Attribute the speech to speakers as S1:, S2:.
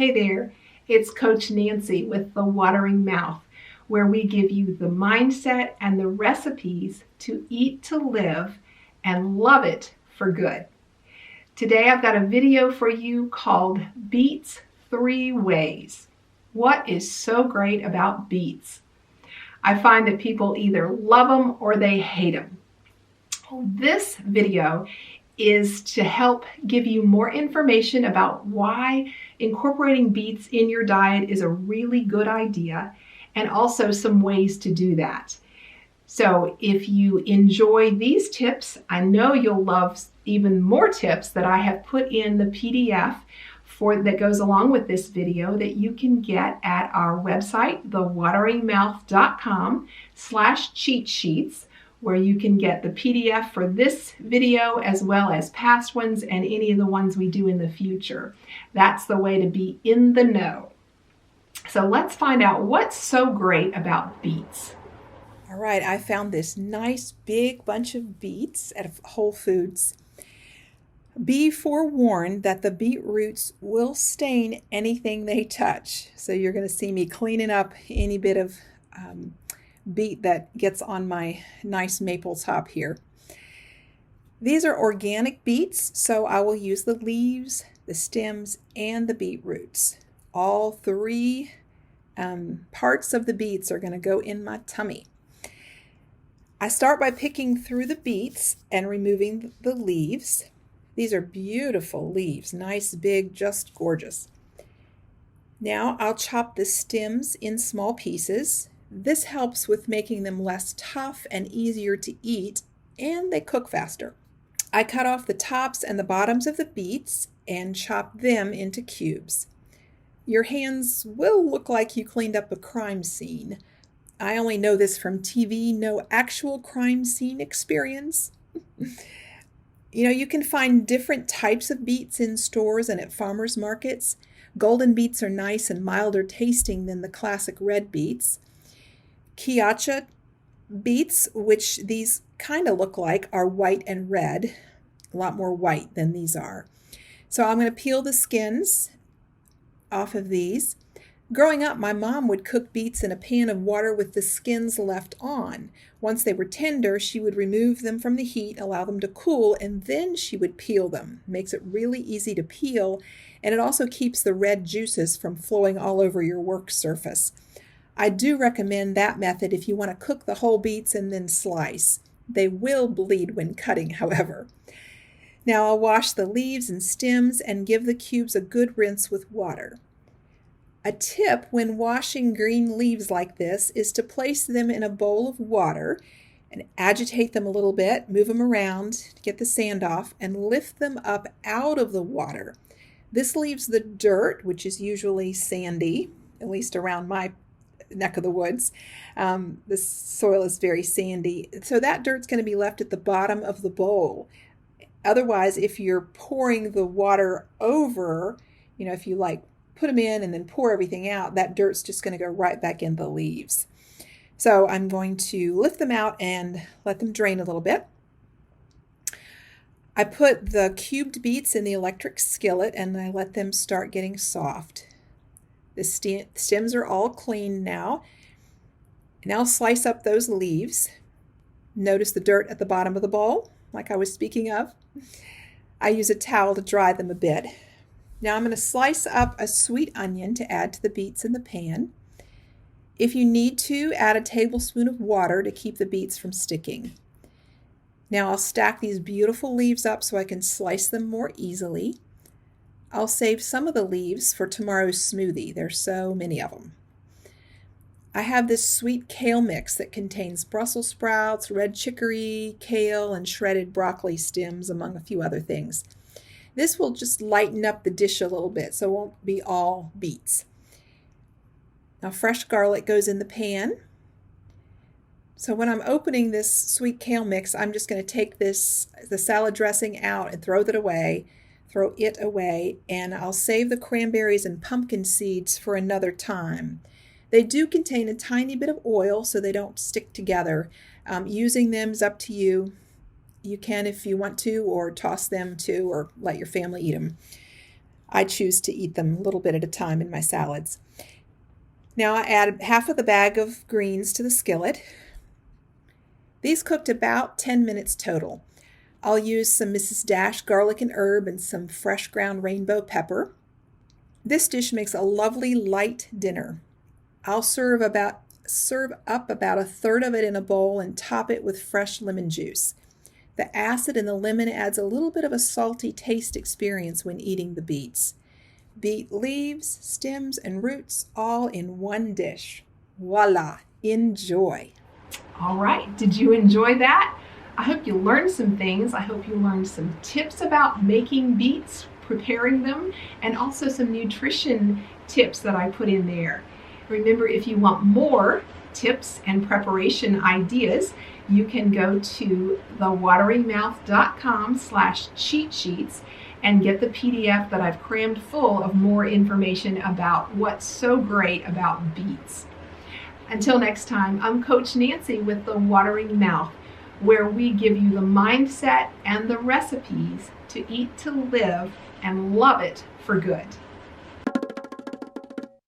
S1: Hey there, it's Coach Nancy with The Watering Mouth, where we give you the mindset and the recipes to eat to live and love it for good. Today I've got a video for you called Beets 3 Ways. What is so great about beets? I find that people either love them or they hate them. This video is to help give you more information about why incorporating beets in your diet is a really good idea, and also some ways to do that. So if you enjoy these tips, I know you'll love even more tips that I have put in the PDF that goes along with this video that you can get at our website, thewateringmouth.com/cheatsheets, where you can get the PDF for this video as well as past ones and any of the ones we do in the future. That's the way to be in the know. So let's find out what's so great about beets.
S2: All right, I found this nice big bunch of beets at Whole Foods. Be forewarned that the beet roots will stain anything they touch. So you're going to see me cleaning up any bit of beet that gets on my nice maple top here. These are organic beets, so I will use the leaves, the stems, and the beet roots. All three parts of the beets are going to go in my tummy. I start by picking through the beets and removing the leaves. These are beautiful leaves, nice, big, just gorgeous. Now I'll chop the stems in small pieces. This helps with making them less tough and easier to eat, and they cook faster. I cut off the tops and the bottoms of the beets and chop them into cubes. Your hands will look like you cleaned up a crime scene. I only know this from TV, no actual crime scene experience. You can find different types of beets in stores and at farmers markets. Golden beets are nice and milder tasting than the classic red beets. Cheatsheets beets, which these kind of look like, are white and red, a lot more white than these are. So I'm going to peel the skins off of these. Growing up, my mom would cook beets in a pan of water with the skins left on. Once they were tender, she would remove them from the heat, allow them to cool, and then she would peel them. Makes it really easy to peel, and it also keeps the red juices from flowing all over your work surface. I do recommend that method if you want to cook the whole beets and then slice. They will bleed when cutting, however. Now I'll wash the leaves and stems and give the cubes a good rinse with water. A tip when washing green leaves like this is to place them in a bowl of water and agitate them a little bit, move them around to get the sand off, and lift them up out of the water. This leaves the dirt, which is usually sandy, at least around my neck of the woods. The soil is very sandy, so that dirt's going to be left at the bottom of the bowl. Otherwise, if you're pouring the water over, if you put them in and then pour everything out, that dirt's just going to go right back in the leaves. So I'm going to lift them out and let them drain a little bit. I put the cubed beets in the electric skillet and I let them start getting soft. The stems are all clean now. And I'll slice up those leaves. Notice the dirt at the bottom of the bowl, like I was speaking of. I use a towel to dry them a bit. Now I'm going to slice up a sweet onion to add to the beets in the pan. If you need to, add a tablespoon of water to keep the beets from sticking. Now I'll stack these beautiful leaves up so I can slice them more easily. I'll save some of the leaves for tomorrow's smoothie. There's so many of them. I have this sweet kale mix that contains Brussels sprouts, red chicory, kale, and shredded broccoli stems, among a few other things. This will just lighten up the dish a little bit, so it won't be all beets. Now fresh garlic goes in the pan. So when I'm opening this sweet kale mix, I'm just going to take the salad dressing out and throw it away, and I'll save the cranberries and pumpkin seeds for another time. They do contain a tiny bit of oil, so they don't stick together. Using them is up to you. You can if you want to, or toss them too, or let your family eat them. I choose to eat them a little bit at a time in my salads. Now I add half of the bag of greens to the skillet. These cooked about 10 minutes total. I'll use some Mrs. Dash garlic and herb and some fresh ground rainbow pepper. This dish makes a lovely light dinner. I'll serve up about a third of it in a bowl and top it with fresh lemon juice. The acid in the lemon adds a little bit of a salty taste experience when eating the beets. Beet leaves, stems, and roots all in one dish. Voila! Enjoy!
S1: All right, did you enjoy that? I hope you learned some things. I hope you learned some tips about making beets, preparing them, and also some nutrition tips that I put in there. Remember, if you want more tips and preparation ideas, you can go to thewateringmouth.com/cheatsheets and get the PDF that I've crammed full of more information about what's so great about beets. Until next time, I'm Coach Nancy with The Watering Mouth, where we give you the mindset and the recipes to eat to live and love it for good.